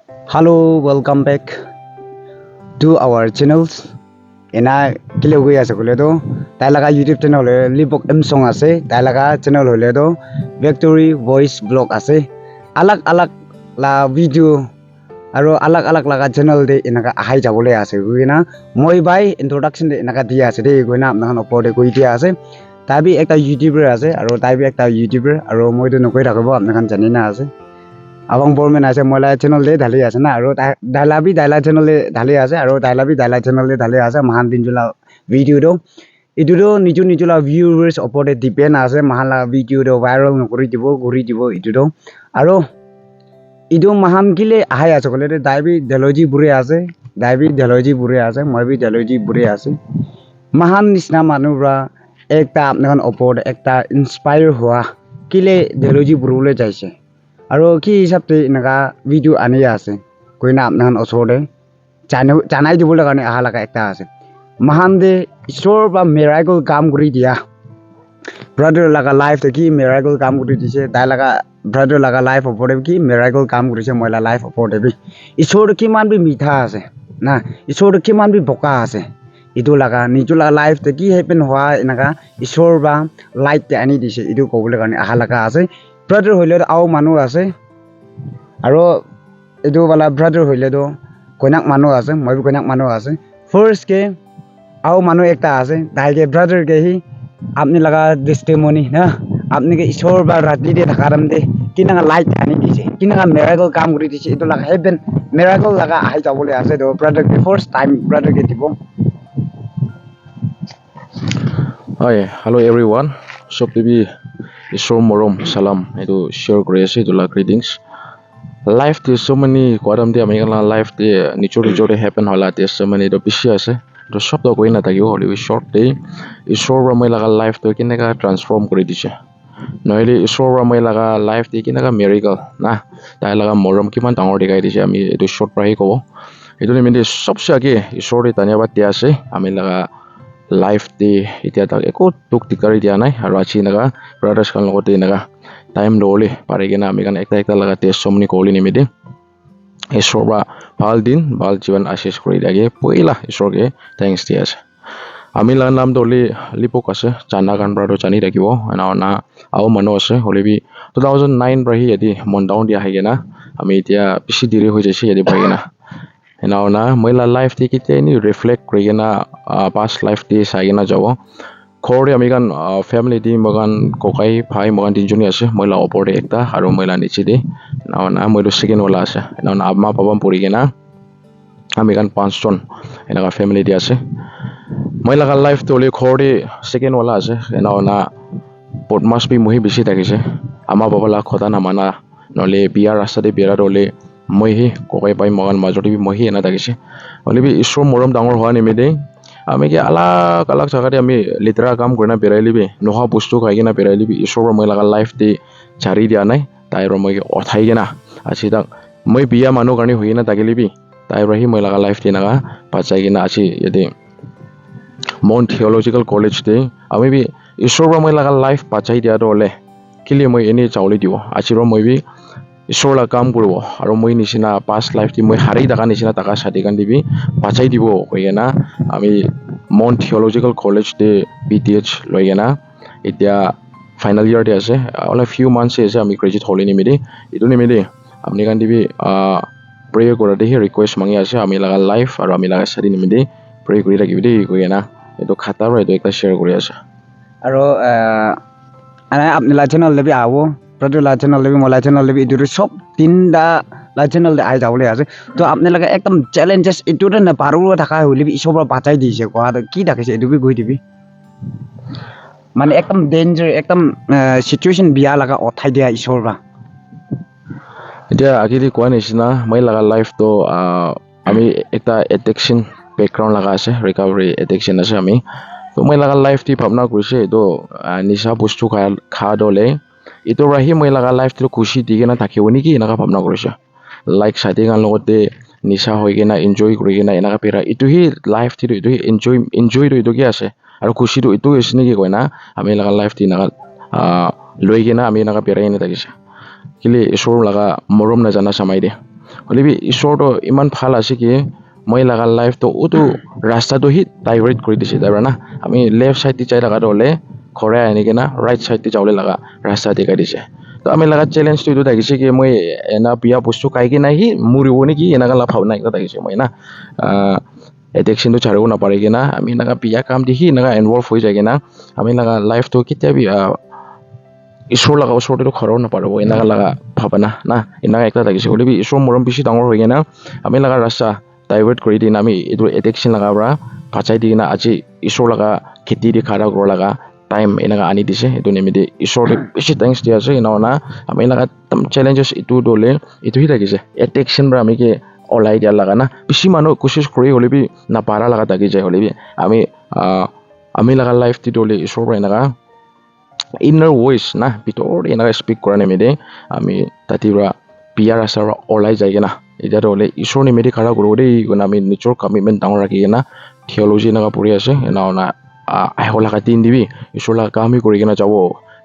Hello, welcome back to our channels. Ena kile hui ase kole to tai laga YouTube channel le Lipok M Song ase tai laga channel hole to Victory Voice Blog ase alag la video aro alag laga channel de enaka ahai jabole ase guina moi bai introduction de enaka dia ase de guina apna opor de koi dia ase tabi ekta YouTuber ase aro tabi ekta YouTuber aro moi de nokoi rakobo apna kan jani na ase abang bormen ase mola channel de dhali ase na aro daila channel de dhali ase aro daila channel de dhali ase mahan dinjula video do itu do nijula viewers opor de depend ase mahan la video do viral ngori dibo itu do aro itu mahan kile ahai ase kole de daibi theology bure ase moi bi theology bure ase mahan nisna manubra ekta apnakan opor de ekta inspire hua kile theology burule jaise aro ki hisab te naga video ani ase koina apnan osode janai dibole karone aha laga ekta ase mahan de ishor ba miracle kam kuri dia brother laga life te ki miracle kam kuri dise dai laga brother laga life opore ki miracle kam kurise moila life opore bi ishor ki man bi mitha ase na ishor ki man bi boka ase itu laga nijula life te ki happen hwa naga ishor ba light te ani dise itu kobole karone aha laga ase brother hoile au manu ase aro edu wala brother hoile do koinak manu ase moi koinak manu ase first ke au manu ekta ase dai ke brother ke hi apni laga testimony na apni ke ishor ba ratli de thakaram de kinanga light ani dise kinanga miracle kam kuri dise edu laga heaven miracle laga ai jabole ase do brother ke first time brother ke dibo Hi, hello everyone. Shop TV Ishor Morom Salam. Itu share grace itu lah greetings. Life the so many kwadam dia mengala life the nichur happen hala the so many do bisi ase. To shop to koi na tagio holi short day Ishor ramai laga life to kinega transform kori dise. Noile Ishor ramai laga life the kinega miracle na tai laga morom kiman dangor dikai dise ami itu short prahi kobo. Itu ni mende sobse age Ishor de tanyawat dia ase ami laga life de itia tak eko tuk tikari dia nai aro achi naga brothers kan logote naga time dole parigena ami kan ekta laga test somni koli nimide Ishor ba bal din bal jiban ashish kori dage poila Ishor ge thanks dias ami la nam dole lipok ase chana kan brado chani rakibo ana au mano ase holebi 2009 brahi edi mondown dia hagena ami itia bisi dire hoi jase edi bagena na moila life ti kite ni reflect korigena past life ti sagena jabo khore ami kan family di magan kokai bhai magan tinjoni ase moila opore ekta aro moila niche di na moilo second wala ase na amma babam porigena ami kan 5 jon enaka family di ase moila ka life to le khore second wala ase na pot must be mohi bisi takise amma babala khota na mana nole biar rasta de biara dole mohi kokai pai magan majority bi mohi ena takise olebi Ishor morom dangor hoa nimide ami ke alag jaga de ami litra kam korna berailibi noha bostu kaigena berailibi Ishor moi laga life de chari dia nai tai ro moi othai gena achi tak moi biya manu karni hoina takilibi tai rahi moi laga life de naga pachai gena achi yede Mount Theological College de ami bi Ishor moi laga life pachai dia dole kili moi eni chauli dibo achi ro moi bi Ishor la kam koribo aro moi nisina past life ti moi hari daga nisina taka sadi kan dibi pachai dibo hoigena ami Mount Theological College de PTH loigena itia final year de ase only few months ase ami graduate holi nimide itu nimide amni kan dibi pray kora de request mangi ase ami laga life aro ami laga sadi nimide pray kori rakibide hoigena itu khata ro itu ekta share kori ase aro ana apni la channel lebi awo brother la channel lebi mola channel lebi itu sob tinda la channel de ai jawle ase to apni laga ekdam challenges itu na paru thaka holebi isoba bachai dise ko ar ki dakise itu bi goi dibi মানে একদম danger একদম situation বিয়া লাগা অথাই দিয়া ঈশ্বৰ বা এতিয়া আগিৰি কোৱা নিচিনা মই লাগা লাইফ তো আমি একটা এডিকশন ব্যাকগ্ৰাউণ্ড লাগা আছে ৰিকভাৰী এডিকশন আছে আমি তো মই লাগা লাইফ টি ভাবনা কৰিছে তো নিচা বস্তু খা দলে ইটো ৰাহি মই লাগা লাইফ টো খুশি দি কিনা থাকিব নেকি এনেকা ভাবনা কৰিছে লাইক সাথী গান লগতে নিচা হৈ কিনা এনজয় কৰি কিনা এনেকা পেৰা ইটো হি লাইফ টি ইটো এনজয় ইটো কি আছে আৰু খুশিটো ইটো আছে নেকি কয় না আমি লাগা লাইফ টি এনেকা লৈ কিনা আমি এনেকা পেৰাই নে থাকিছে কিলে Ishor laga morom na jana samai de হলে বি ঈশ্বৰ তো ইমান ভাল আছে কি মই লাগা লাইফ তো ওটো ৰাস্তাটো হি ডাইভাৰ্ট কৰি দিছে তাৰ না আমি লেফট সাইড দি যাই লাগাটো হলে ঘৰে আনি কিনা ৰাইট সাইড দি যাবলৈ লাগা ৰাস্তা দেখাই দিছে তো আমি লাগা চ্যালেঞ্জটো এইটো থাকিছে কি মই এনা বিয়া বস্তু খাই কি নাই মৰিব নেকি এনেকা লাভ ভাৱনা এটা থাকিছে মই না এডিকশনটো ছাড়িব নাপাৰে কিনা আমি এনেকা বিয়া কাম দেখি এনেকা ইনভলভ হৈ যায় কিনা আমি লাগা লাইফটো কেতিয়া ঈশ্বৰ লগা ওচৰতে ঘৰৰ নাপাৰিব এনেকা লাগা ভাৱনা না এনেকা একটা থাকিছে হ'লে ঈশ্বৰ মৰম বেছি ডাঙৰ হৈ কিনা আমি লাগা ৰাস্তা ডাইভাৰ্ট কৰি দিন আমি এইটো এডিকশন লগাৰ পৰা বাঁচাই দি কিনা আজি ঈশ্বৰ লগা খেতি দি খাৰা কৰিব লগা টাইম এনেকা আনি দিছে এইটো নিমিত্তে ঈশ্বৰক বেছি থেংকছ দি আছে না আমি লাগা চেলেঞ্জেছ এইটো দলে এইটোহি থাকিছে এডিকশন পৰা আমি কি ওলাই দিয়া লাগা না বেছি মানুহ কোচিছ কৰি হ'লে বি নাপাৰা লাগা থাকি যায় হ'লে বি আমি লাগা লাইফ দি দলে ঈশ্বৰৰ পৰা এনেকা ইনাৰ ভইচ না ভিতৰত এনেকা স্পীক কৰা নিমিত্তে আমি তাতে পৰা বিয়াৰ ৰাস্তাৰ পৰা ওলাই যায় কিনা এতিয়াতো হ'লে ঈশ্বৰ নিমিত্তে খাৰা কৰোঁ দেই আমি নিজৰ কমিটমেণ্ট ডাঙৰ ৰাখি কিনা থিয়লজি এনেকা পঢ়ি আছে না আহিব লগা দিন দিবি ঈশ্বৰ লগা কাম কৰি কিনা যাব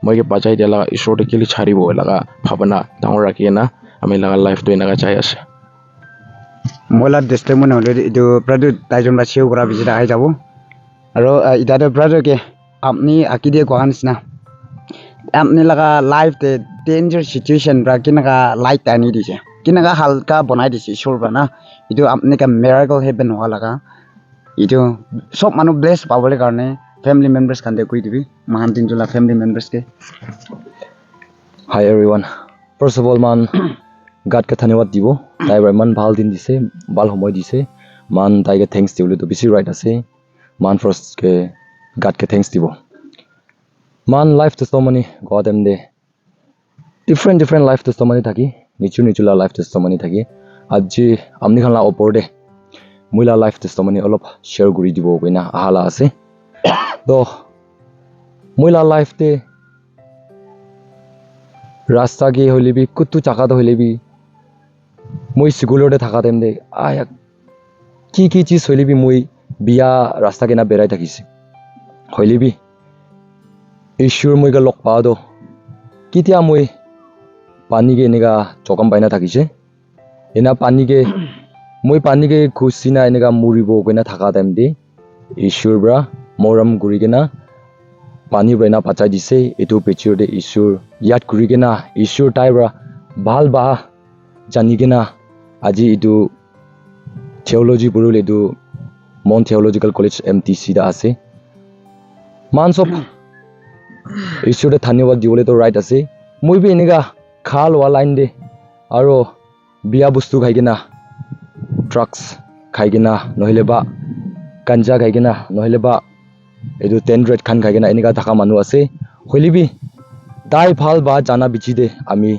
মই কি বাজাই দিয়া লগা ঈশ্বৰতে কেলি ছাড়িব লগা ভাৱনা ডাঙৰ ৰাখি কিনা আমি লগা লাইফটো এনেকা যাই আছে মইলা ডিষ্ট্ৰিক্ট হ'লে এইটো প্ৰায় তাইজন বা চিও কৰা ভিজিট আহি যাব আৰু এতিয়াতো প্ৰায় কি আপুনি আঁকি দিয়ে কোৱা নিচিনা আপুনি লগা লাইফ ডেঞ্জাৰ চিটুৱেশ্যন পৰা কেনেকা লাইট আনি দিছে কেনেকা হালকা বনাই দিছে ঈশ্বৰৰ পৰা না এইটো আপুনি মেৰাকল হেপেন হোৱা লগা এইটো চব মানুহ ব্লেছ পাবলৈ কাৰণে ফেমিলি মেম্বাৰ্ছ খান্তে কৈ দিবি মাহান তিনজোলা family মেম্বাৰ্ছকে Hi everyone. First of all, man, God ka dhanyawad dibo. Tai man bhal din dise, bal homoy dise. Man tai ke thanks dibo to bisi right ase. Man first ke God ke thanks dibo. Man life testimony God em de. Different life testimony thaki. Nichu la life testimony thaki. Aji amni khan la opor de. Muila life testimony olop share guri dibo koina ahala ase. To muila life de রাস্তা গিয়ে হইলে B কুত্তু চাকাতে হইলে B মই সিগুলোতে থাকা time দে কি চিজ হইলে B মই বিয়া রাস্তা কেনা বেড়াই থাকিছে হইলে বি ঈশ্বৰ মই লগ পাওঁ তো কেতিয়া মই পানীকে এনেকা চকাম পাইনা থাকিছে এনা পানীকে খুচি না এনেকা মৰিব কেনা থাকা টাইম দে ঈশ্বৰ পৰা মৰম কৰি কেনা পানী বইনা পাচাই দিছে এইটো পিছৰতে ঈশ্বৰ ইয়াত কৰি কেনা ঈশ্বৰ তাইৰ ভাল বা জানি কেনা আজি এইটো থিয়লজি পঢ়িলে এইটো মন থিয়লজিকেল কলেজ MTC দা আছে মান চব ঈশ্বৰতে ধন্যবাদ দিবলৈ তো ৰাইট আছে মই বি এনেকা খা লোৱা লাইন দে আৰু বিয়া বস্তু খাই কেনা ড্ৰাগছ খাই কেনা নহ'লে বা গাঞ্জা খাই কেনা নহ'লে বা এইটো 10 ৰেড খান খাই কেনা এনেকা থাকা মানুহ আছে হইলে বি তাই ভাল বা জানা বিচি দে আমি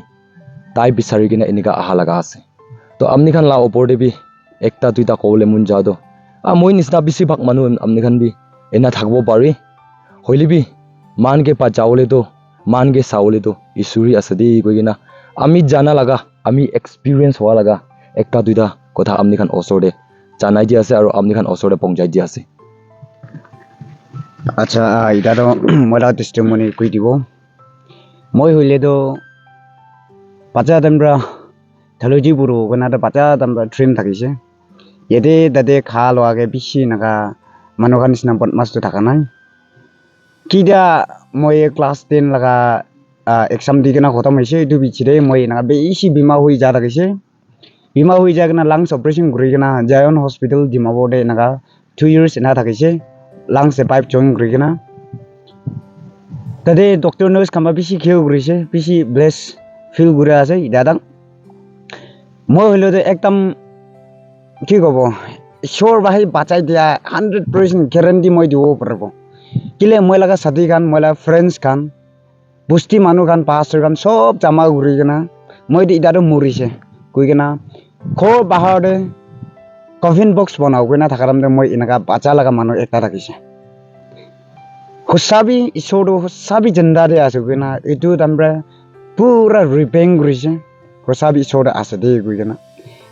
তাই বিচাৰি কিনে এনেকা আহা লগা আছে তো আমনি খান লা ওপৰতে বি একটা দুইটা কবলে মন যাও তো মই নিচিনা বেছিভাগ মানুহ আমনি খান বি এনা থাকিব পাৰি হইলে বি মানকে পা যাবলৈ তো মানকে চাবলৈ তো ঈশ্বৰী আছে দেই কৈ কিনা আমি জানা লগা আমি এক্সপিৰিয়েঞ্চ হোৱা লগা একটা দুইটা কথা আমনি খান ওচৰতে জানাই দি আছে আৰু আমনি খান ওচৰতে পঞ্চাই দি আছে আচ্ছা এতিয়াতো মই এটা টেষ্টিমনি কৈ দিব মই হইলেতো বাচ্চা টাইমৰা থিয়লজি পঢ়ো কোনাতে বাচ্চা টাইমৰা ড্ৰিম থাকিছে ইয়াতে তাতে খা লোৱাকে বেছি এনেকা মানুহৰ নিচিনা বদমাছটো থকা নাই কিটা মই ক্লাছ 10 লগা এক্সাম দি কিনে খতম হৈছে এইটো বিচিৰে মই এনেকা বেছি বিমা হৈ যা থাকিছে বিমা হৈ যা কিনে লাংছ অপাৰেশ্যন কৰি কিনে জায়ন হস্পিটেল ডিমাপুৰতে এনেকা 2 years এনা থাকিছে লাংছে পাইপ জইন কৰি কিনে তাতে ডক্টৰ নাৰ্ছ খাম্বা বেছি খেও কৰিছে বেছি ব্লেছ ফিল কৰি আছে দাদাক মই হইলেতো একদম কি ক'ব ঈশ্বৰ বাহি বাচাই দিয়া 100% গেৰাণ্টি মই দিব পাৰিব কিলে মই লগা সাথী খান মই লগা ফ্ৰেণ্ডছ খান বস্তি মানুহ খান পাষ্টাৰ খান সব জমা কৰি কিনে মই এতিয়াতো মৰিছে কৈ কিনে ঘৰ বাহিৰতে কফিন বক্স বনাও কিনা থাকা টাইমতে মই এনেকা বাচ্চা লগা মানুহ একটা থাকিছে সঁচাবি ঈশ্বৰটো সঁচাবি জিন্দাতে আছে কিনা এইটো টাইমৰে পুৰা ৰিপেইং কৰিছে সঁচাবি ঈশ্বৰতে আছে দেই কৈ কিনে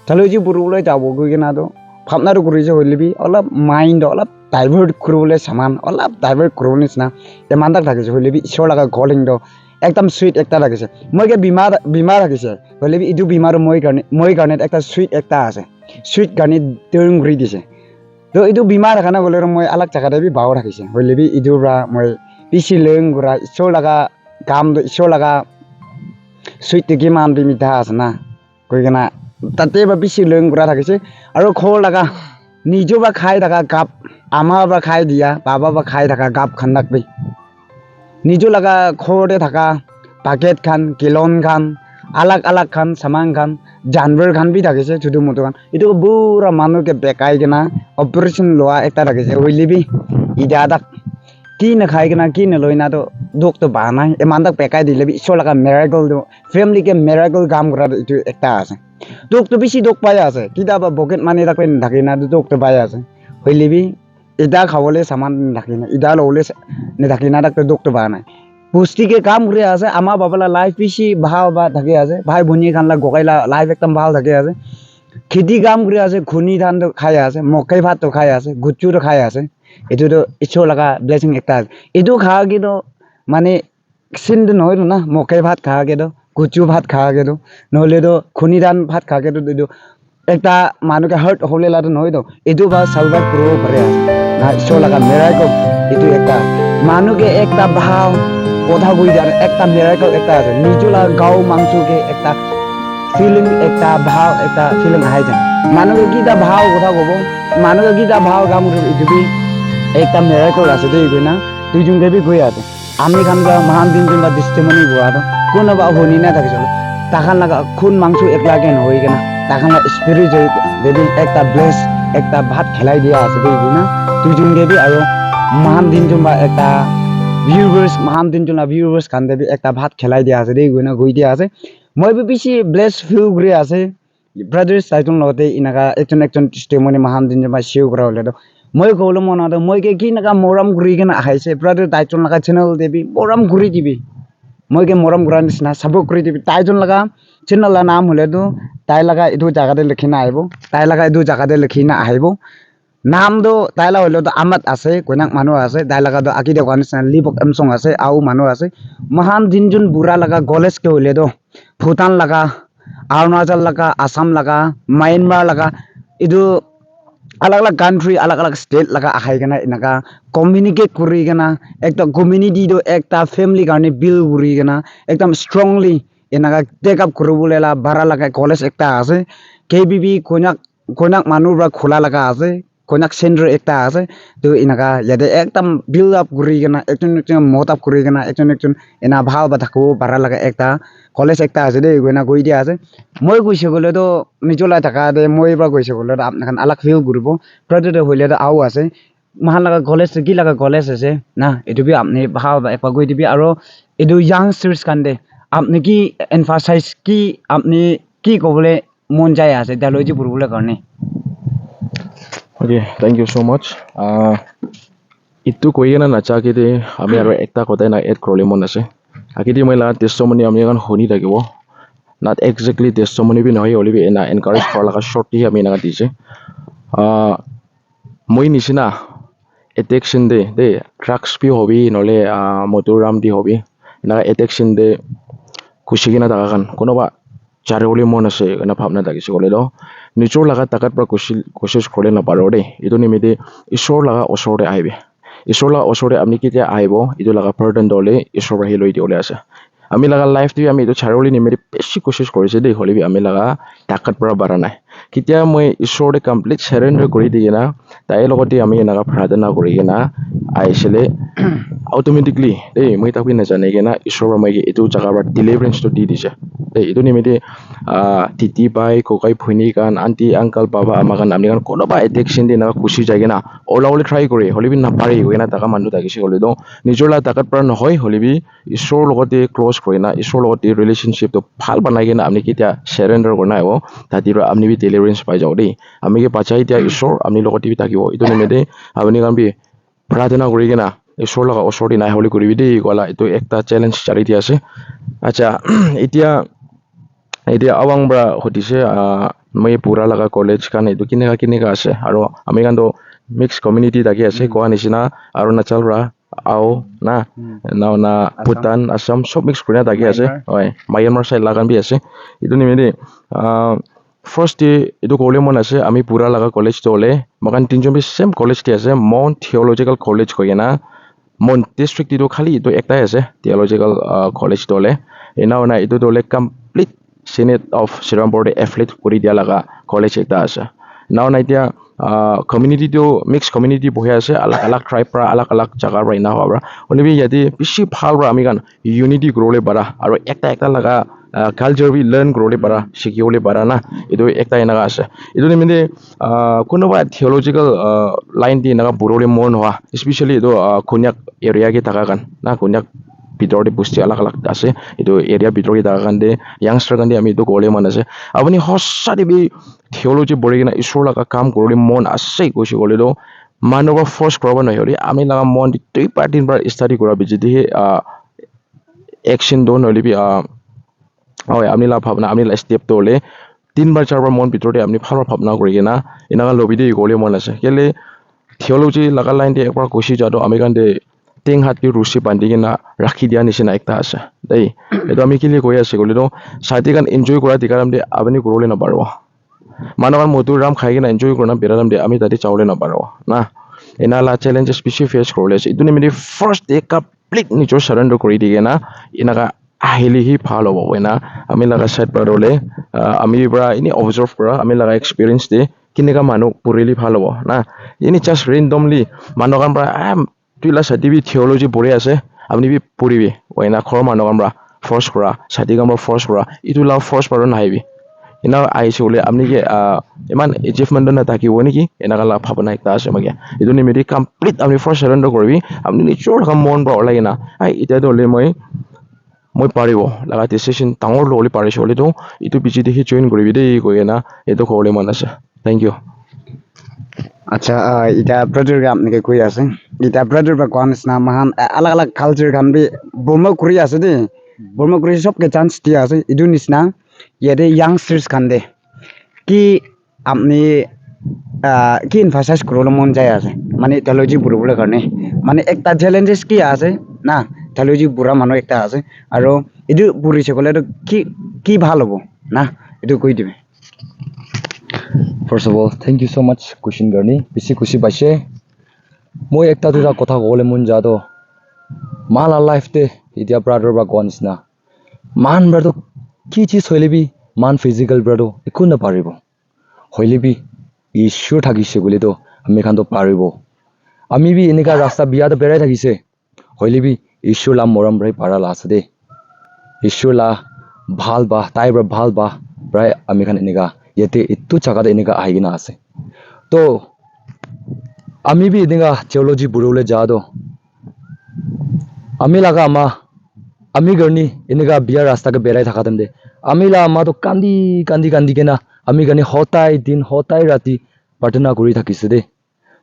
থিয়লজি পঢ়িবলৈ যাব গৈ কিনাতো ভাৱনাটো কৰিছে হ'লেবি অলপ মাইণ্ড অলপ ডাইভাৰ্ট কৰিবলৈ চামান অলপ ডাইভাৰ্ট কৰিব নিচিনা ইমান তাক থাকিছে হ'লেবি ঈশ্বৰ লগা কলিংটো একদম সুইট একটা ৰাখিছে মইকে বিমাৰ ৰাখিছে হ'লে ইটো বিমাৰ মই কাৰণে একটা সুইট একটা আছে সুইট কাৰণে তেওঁ ঘূৰি দিছে তো ইটো বিমাৰ ৰাখানা গ'লে মই আলাগ জাগাতে বাও ৰাখিছে হ'লে ইটোৰ পৰা মই পিছি লোং ঘূৰা ঈশ্বৰ লগা কাম ঈশ্বৰ লগা সুইটটো কিমান মিঠা আছে না কৈ কিনা তাতে বা পিছি লোং ঘূৰা থাকিছে আৰু খৰ লগা নিজেও বা খাই থকা কাপ আমাৰ বা খাই দিয়া বাবা বা খাই থকা কাপ খান নাকবি নিজেও লগা খৰতে থকা পাকেট খান কিলন খান আলাগ খান চামান খান জানবৰ খান বি থাকিছে ছোটো মোটো খান এইটো বুঢ়া মানুহকে বেকাই কিনা অপাৰেশ্যন লোৱা এটা থাকিছে হ'লেবি ইটা তাক কি নাখাই কিনা কি নলয় না তো দুখটো বাহা নাই ইমান তাক বেকাই দিলে ঈশ্বৰ লগা মেৰাকল ফেমিলিকে মেৰাকল কাম কৰা এইটো এটা আছে দুখটো বেছি দুখ পাই আছে কিতাবা বকেট মানি তাকে নাথাকে না দুখটো পাই আছে হ'লেবি ইটা খাবলৈ চামান নাথাকে না ইটা ল'বলৈ নাথাকে না তাক দুখটো বাহা নাই পুষ্টিকে কাম কৰি আছে আমাৰ বাবালা লাইফ বেছি ভাল বা থাকে আছে ভাই ভনী খানলা গকাইলা লাইফ একদম ভাল থাকে আছে খেতি কাম কৰি আছে খুনি ধানটো খাই আছে মকাই ভাতটো খাই আছে গুচুটো খাই আছে এইটোতো ঈশ্বৰ লগা ব্লেছিং একটা আছে এইটো খাওয়া কিন্তু মানে চিন্তা নহয়তো না মকাই ভাত খাওয়া কেতো গুচু ভাত খাওয়া কেতো নহ'লেতো খুনি ধান ভাত খাওয়া কেতো এইটো একটা মানুহকে হাৰ্ট হ'লে লাটো নহয়তো এইটো বা চাৰ্ভাইভ কৰিব পাৰে আছে না ঈশ্বৰ লগা মেৰাকল এইটো একটা মানুহকে একটা ভাল কথা কৈ দিয়া একটা মেৰাকল একটা আছে নিজলা গাঁও মাংসকে একটা ফিলিং একটা ভাল একটা ফিলিং আহে যায় মানুহকে কিটা ভাল কথা ক'ব মানুহকে কিটা ভাল কাম কৰিব এইটো একটা মেরাকল আছে দেই কই না দুইজনকে বি কই আছে আমি খানকা মহান দিন বা দৃষ্টিমণি গোয়া তো কোনো বা হনি না থাকে চলো তাখান লাগা খুন মাংস একলাকে নহই কেনা তাখান স্পিরিট যদি একটা ব্লেস একটা ভাত খেলাই দিয়া আছে দেই কই না দুইজনকে বি আৰু মহান দিন বা একটা ভিউয়ার্স মহান দিন ভিউয়ার্স খান দেবি একটা ভাত খেলাই দিয়া আছে দেই কই না গই দিয়া আছে মই বি বেশি ব্লেস ফিল করে আছে ব্রাদার্স সাইটন লগতে ইনাকা একজন টেস্টিমনি মহান দিন বা শিও করা হলে তো মই ক'বলৈ মন আছে মইকে কি নাকা মৰম ঘূৰি কিনে আহাইছে ব্ৰাদাৰ তাইজন লগা চেনেল দিবি মৰম ঘূৰি দিবি মইকে মৰম ঘূৰাৰ নিচিনা চাপৰ্ট কৰি দিবি তাইজন লগা চেনেলৰ নাম হ'লেতো তাই লগা এইটো জাগাতে লিখি না আহিব তাই লগা এইটো জাগাতে লিখি না আহিব নামটো তাই লগা হ'লেতো আমাত আছে কইনাক মানুহ আছে তাই লগাতো আঁকি দেখুৱাৰ নিচিনা লিপক এমচং আছে আৰু মানুহ আছে মহান দিনজন বুঢ়া লগা গলেজকে হ'লেতো ভূটান লগা অৰুণাচল লগা আসাম লগা ম্যানমাৰ লগা এইটো अलग कंट्री अलग स्टेट लगा आखाई गना इनका कम्युनिकेट करी गना एक कम्युनिटी दो एक फैमिली गाने बिल्ड करी गना एकदम स्ट्रांगली इनका टेक अप करबोलेला बारा लगा कॉलेज एकटा आसे केबीबी कोनाक मानुर खोला लगा आसे कोनाक सेंटर एकटा आसे तो इनका यादे एकदम बिल्ड अप करी गना एकजन मोट अप करी गना एकजन इना भाव बाथाको बारा लगा एकटा कॉलेज एकटा आसे दे गना गई दिया आसे মই গৈছে গ'লে তো নিজলা থাকা দে মই এবাৰ গৈছে গ'লে আপনার আলাগ ফিল করব প্রতিটা হইলে তো আও আছে মাহান লাগা কলেজ কি লাগা কলেজ আছে না এটু বি আপনি ভাও একবার গই দিবি আর এটু ইয়াংস্টার্স কান্দে আপনি কি এমফাসাইজ কি আপনি কি কবলে মন যায় আছে ডায়লজি পড়বলে কারণে Okay, thank you so much. Itu koi na nacha kite ami aro ekta kotai na add krole mon ase. Akiti moi la testimony ami kan honi thakibo. Not exactly testimony bi nohoi oli bi ena encourage kora laga short hi ami na dise. Moi nisina addiction de drugs bi hobi nole motoram di hobi. Na addiction de kushigina daga kan kono ba chare oli mon ase na bhabna dagise kole do. Nichor laga takat pra koshish kore na paro de itu nimite ishor laga osore aibe ishor laga osore amni kitia aibo itu laga burden dole ishor rahi loi diole ase ami laga life ti ami itu charoli nimite beshi koshish korise de holibi ami laga takat pra bara nai kitia moi ishor de complete surrender kori digina tai logoti ami naga pradana kori gina aisele automatically de moi tabi na jane gina ishor mai ge itu jaga pra deliverance to di dise de itu nimite titi bai kokai phuni kan auntie uncle baba amakan amni kan kono ba addiction de na kushi jage na ola ole try kore holibi na pari hoina taka manu takise hole do nijor la takat par nohoi holibi ishor logote close kore na ishor logote relationship to phal banai gena amni kitia surrender korna abo tatiro amni bi deliverance pai jao de ami ge pachai tia ishor amni logote bi takibo itu nimede abni kan bi pradhana kori gena ishor laga osor dinai holi koribi de gola itu ekta challenge chari dia ase acha এতিয়া awang bra hotise মই pura laga college kan edu kinega ase aro ami kan do mixed community dagi ase koa nisina arunachal ra Ao na now na Bhutan Assam sob mix kurina taki ase oi Myanmar side lagan bi ase itu nimede first day itu kole mon ase ami pura laga college to ole makan tinjon bi same college te ase Mount Theological College koyena Mount district itu khali itu ekta ase Theological College to ole ena na itu to ole complete Senate of Serampore affiliate kuri dia laga college ekta ase now na itia community to mixed community bohe ase alak alak tribe pra alak alak jaga ra ina hobra onibi yati bishi bhal ra ami kan unity grole bara aro ekta laga culture bi learn grole bara shikiole bara na edu ekta ina ase edu nimide kunoba theological line di naga burole mon hoa especially edu konyak area ki taka kan na konyak bitor de busti alak alak ase edu area bitor ki taka kan de youngster kan de ami edu gole man ase apuni hossa de bi theology borigina ishor laga kam korole mon ase koshi gole do manova force korba na hori ami laga mon di tui party bar study kora bijidi action don holi bi oi ami la bhavna ami la step to le 3 bar 4 bar mon bitor de ami phar bhavna korigina inaga lobby de gole mon ase kele theology laga line de ekbar koshi jado ami kan de ting hat ki rusi bandi gina rakhi dia nisina ekta ase dei edo ami kile koi ase gole do sati kan enjoy kora dikaram de abani korole na parwa manokan motu ram khai gina enjoy korna beraram de ami tadi chaule na parwa na enala challenges bishi face korle ase itu nimidi first day complete nichor surrender kori digena inaga ahili hi phal hobo boina ami laga side parole ami bra ini observe kora ami laga experience de kinega manu purili phal hobo na ini just randomly manokan bra tuila satibi theology pore ase apni bi puribi oina khor manokan bra force kora sati gamra force kora itu la force paron haibi ina aise ole amni ke iman achievement na taki woni ki ena kala bhabna ekta ase magya idu ni meri complete amni first surrender korbi amni ni chor kam mon ba ola ina ai ita do le moi paribo laga decision tangor lo ole parish ole do itu bichi de join koribi de koina edo khole man ase thank you আচ্ছা এটা brother কে আপনি কই আছে এটা brother বা কোন না মহান আলাগ আলাগ কালচার খান বি বর্মা করি আছে দে বর্মা করি সবকে চান্স দিয়া আছে ইদু নিসনা ইয়াতে ইয়াংস্টার্স খান দে কি আপনি কি এমফাসাইজ করলে মন যায় আছে মানে টেকনোলজি বুড়বলে কারণে মানে একটা চ্যালেঞ্জেস কি আছে না টেকনোলজি বুড়া মানুষ একটা আছে আর ইদু বুড়িছে বলে কি কি ভালো হবো না ইদু কই দিবে First of all, thank you so much, Kushin Garni. Bisi kushi bashe. Moi ekta duta kotha gole mun jado. Mala life te idia brother ba gonis na. Man brother ki chiz hoile bi man physical brother ekun na paribo. Hoile bi ishur thagise gole to ami khan to paribo. Ami bi enika rasta biya to berai thagise. Hoile bi ishur la moram brai para la ase. Ishur la bhal ba tai bra bhal ba brai ami khan enika yete itu jaga de enika ahigina ase to ami bi enika theology burule ja do ami laga ama ami garni enika biya rasta ke berai thaka de ami la ama to kandi kena ami gani hotai din hotai rati pratana kuri thakise de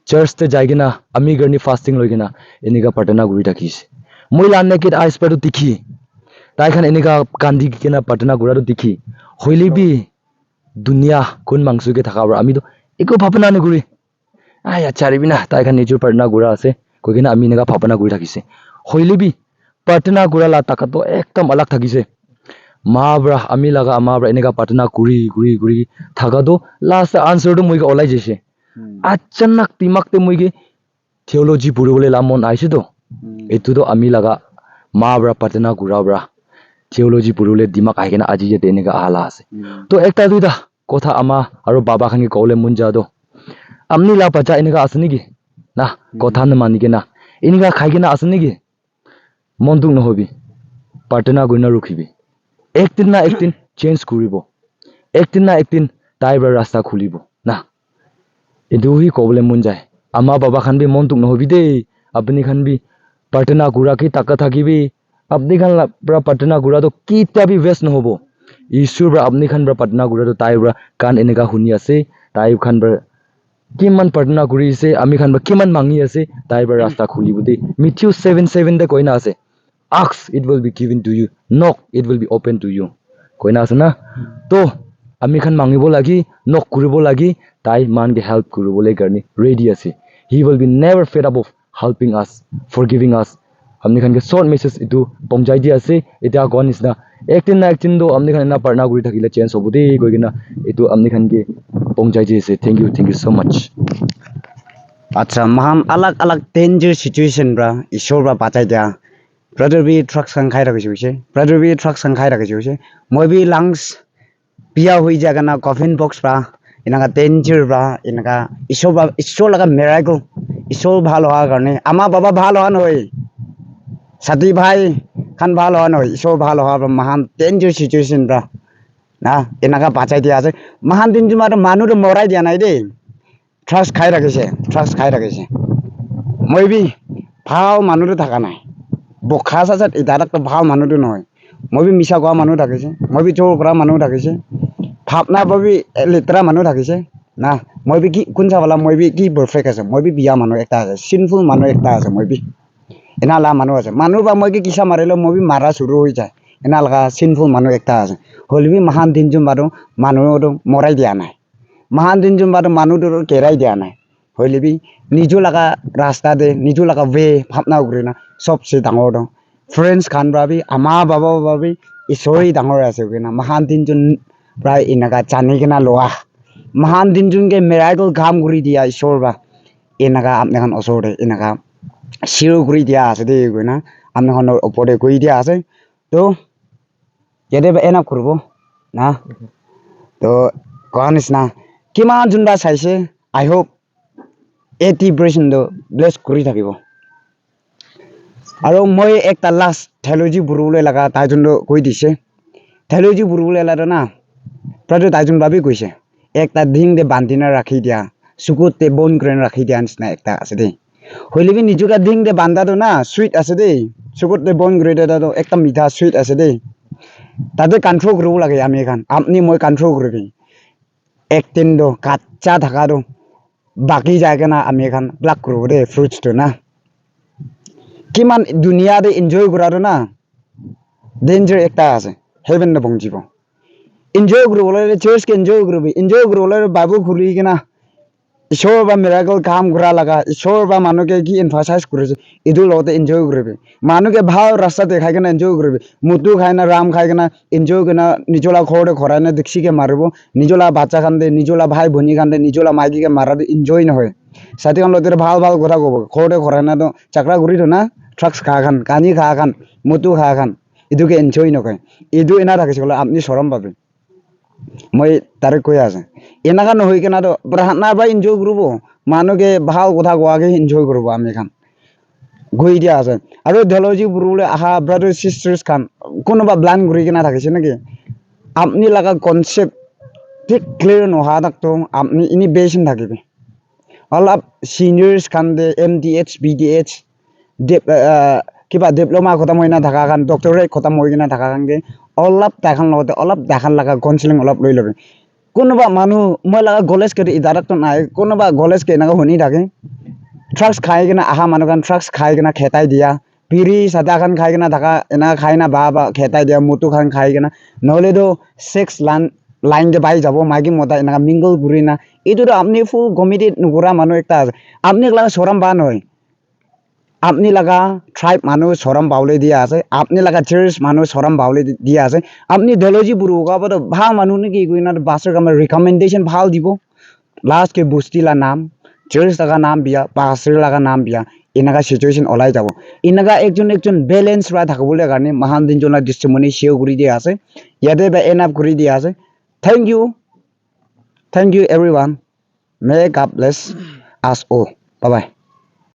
church te jaigina ami garni fasting loigina enika pratana kuri thakise moi la naked eyes per to dikhi tai khan enika kandi kena pratana kura to dikhi hoile bi dunia kun mangsu ke thakabra ami to eko bhapna ne guri ai achari bina tai khan nijur pratana gura ase koigina ami nega bhapna guri thakise hoile bi pratana gura la takato ekdom alag thakise ma bra ami laga ama bra enega pratana guri thagado last answer to moi ke olai jese achanak timak te moi ke theology puribole la mon aise to etu to ami laga ma bra pratana gura bra theology purule dimak aigena aji je denega ala ase to ekta duida kotha ama aro baba khan ki kole munja do amni la pacha enega asni gi na kotha na mani ke na enega khaigena asni gi monduk no hobi partena guina rukhibi ektin na ektin change kuribo ektin na ektin taiber rasta khulibo na edu hi kole munjai ama baba khan bi monduk no hobi de apni khan bi partena gura ki taka thakibi apni khan bra patna gura to kita bi west no hobo issue bra apni khan bra patna gura to tai bra kan eneka huni ase tai khan bra kiman patna guri se ami khan bra kiman mangi ase tai bra rasta khuli bude Matthew 7:7 de koina ase ask it will be given to you knock it will be open to you koina ase na to ami khan mangibo lagi knock kuribo lagi tai man ge help kuribole garni ready ase he will be never fed up of helping us, forgiving us. Amni khan ke short message itu pomjai dia ase eta gon is na ektin na ektin do amni khan na parna guri thakile change hobude goigina itu amni khan ke pomjai ji ase. Thank you so much. আচ্ছা মাহাম আলাগ আলাগ danger situation পৰা ঈশ্বৰৰ পৰা বাচাই দিয়া brother B ট্ৰাকছ খান খাই ৰাখিছে হৈছে brother B ট্ৰাকছ খান খাই ৰাখিছে হৈছে মই বি লাংছ বিয়া হৈ যায় না কফিন বক্স পৰা এনেকা ডেঞ্জাৰ পৰা এনেকা ঈশ্বৰ লগা মেৰাইকল ঈশ্বৰ ভাল হোৱাৰ কাৰণে আমাৰ বাবা ভাল হোৱা নহয় সাথী ভাই খান ভাল হোৱা নহয় ঈশ্বৰ ভাল হোৱাৰ পৰা মাহান ডেঞ্জাৰ সিচুৱেশ্যন পৰা না এনেকা বাচাই দিয়া আছে মাহান দিন মানুহটো মৰাই দিয়া নাই দেই ট্ৰাকছ খাই ৰাখিছে মই বি ভাল মানুহটো থকা নাই বখা চাচাত ইদাৰাকটো ভাল মানুহটো নহয় মই বি মিছা কোৱা মানুহ থাকিছে মই বি চোৰ কৰা মানুহ থাকিছে ভাবনা বি লেতেৰা মানুহ থাকিছে না মই বি কি কোন চাবলা মই বি কি পাৰফেক্ট আছে মই বি বিয়া মানুহ একটা আছে চিনফুল মানুহ একটা আছে মই বি এনা লা মানুহ আছে মানুহ বা মই কি কিছা মাৰিলে মই বি মাৰা চুৰু হৈ যায় এনা লগা চিনফুল মানুহ একটা আছে হ'লে বি মহান দিন যোন বাৰু মানুহটো মৰাই দিয়া নাই মহান দিন যোন বাৰু মানুহটোৰ কেৰাই দিয়া নাই হ'লে বি নিজো লগা ৰাস্তা দে নিজো লগা ৱে ভাবনা কৰি না চবচে ডাঙৰ দং ফ্ৰেণ্ডছ খান ভাবি আমাৰ বাবা ভাবি ঈশ্বৰেই ডাঙৰ আছে না মহান দিন যোন প্ৰায় এনেকা জানি কিনা লোৱা মহান দিন যোনকে মেৰাইকল কাম কৰি দিয়া ঈশ্বৰ বা এনেকা আপনাখন ওচৰতে এনেকা চিৰ কৰি দিয়া আছে দেই গৈ না আপনাখনৰ ওপৰতে কৰি দিয়া আছে তো কেতিয়াবা এনা কৰিব না তো কোৱা নিচিনা কিমান যোনবা চাইছে আই হোপ 80% ব্লেছ কৰি থাকিব আৰু মই একটা লাষ্ট থেলজি বুৰুবলৈ লগা তাই যোনটো কৈ দিছে থেলজি বুৰুবলৈ লাগা না প্ৰায় তাইজন ভাবি কৈছে একটা ধিং দে বান্ধিনা ৰাখি দিয়া চুকুতে বন কৰি ৰাখি দিয়া নিচিনা একটা আছে দেই হ'লে বি নিজকে ধিং দে বান্ধাটো না সুইট আছে দেই চুকুতে বন কৰি দিয়াটো একটা মিঠা সুইট আছে দেই তাতে কণ্ট্ৰল কৰিব লাগে আমি এখন আপনি মই কণ্ট্ৰল কৰিবি একদিন দো কাচ্চা থাকাটো বাকি জায়গা না আমি এখন ব্লাক কৰিব দেই ফ্ৰুটছটো না কিমান দুনিয়াতে এনজয় কৰাটো না ডেঞ্জাৰ একটা আছে হেভেন না পৌঁছিব এনজয় কৰিবলৈ চাৰ্চকে এনজয় কৰিবলৈ বাইবেল খুলি কিনা ঈশ্বৰ বা মিৰাকল কাম কৰা লগা ঈশ্বৰ বা মানুহকে কি এমফাচাইজ কৰিছে এইটোৰ লগতে এনজয় কৰিবি মানুহকে ভাল ৰাস্তা দেখাই কিনে এনজয় কৰিবি মুটু খাই না ৰাম খাই কিনা এনজয় কিনা নিজলা ঘৰতে ঘৰাই না দেখিকে মাৰিব নিজলা বাচ্চা খান দে নিজলা ভাই ভনী খান দে নিজলা মাইকীকে মাৰাটো এনজয় নহয় সাথীখন লগতে ভাল ভাল কথা ক'ব ঘৰতে ঘৰাই নাতো চাকৰা কৰি থো না ট্ৰাকছ খা খান কানি খা খান মুটু খা খান এইটোকে এনজয় নকয় এইটো এনা থাকিছে বোলে আপুনি চৰম পাবি মই তাৰে কৈ আছে এনেকা নহয় কিনাতো প্ৰাৰ্থনা বা এনজয় কৰিব মানুহকে ভাল কথা কোৱাকে এনজয় কৰিব আমি খান গৈ দিয়া আছে আৰু থেলজি বুৰুবলৈ আহা ব্ৰাদাৰ চিষ্টাৰ্ছ খান কোনোবা ব্লাইণ্ড ঘূৰি কিনা থাকিছে নেকি আপুনি লগা কনচেপ্ট ঠিক ক্লিয়াৰ নোহোৱা থাকতো আপুনি এনে বেচিন থাকিবি অলপ চিনিয়ৰ্ছ খান দে MDH BDH কিবা ডিপ্ল'মা খতম হৈ না থকা খান ডক্টৰেট খতম হৈ কিনা থকা খানকে অলপ তাইখান লগতে অলপ দেখান লগা কাউন্সিলিং অলপ লৈ ল'বি কোনোবা মানুহ মই লগা গলেজকে ইদাৰকতো নাই কোনোবা গলেজকে এনেকৈ শুনি থাকে ট্ৰাকছ খাই কিনা আহা মানুহ খান ট্ৰাকছ খাই কিনা খেতাই দিয়া পিৰি চাদা খান খাই কিনা থকা এনেকৈ খাই না বা খেতাই দিয়া মুটু খান খাই কিনা নহ'লেতো ছেক্স লাইন যে পাই যাব মাইকী মতা এনেকৈ মিংগল কৰি না এইটোতো আপুনি ফুল কমিটি নকৰা মানুহ একটা আছে আপুনি লগা চৰম বা নহয় আপনি লগা ট্রাইব মানুষ সরম বাউলে দিয়া আছে আপনি লগা চার্চ মানুষ সরম বাউলে দিয়া আছে আপনি থেলজি বুড়ো কাপড় ভাল মানুষ নাকি না বাসের কামে রিকমেন্ডেশন ভাল দিব লাস্ট কে বস্তিলা নাম চার্চ লগা নাম বিয়া বাসের লগা নাম বিয়া এনেকা সিচুয়েশন ওলাই যাব এনেকা একজন ব্যালেন্স রা থাকবলৈ কাৰণে মহান দিনজনৰ দৃষ্টিমণি সেও কৰি দিয়া আছে ইয়াতে বা এন আপ কৰি দিয়া আছে thank you everyone may God bless us all bye bye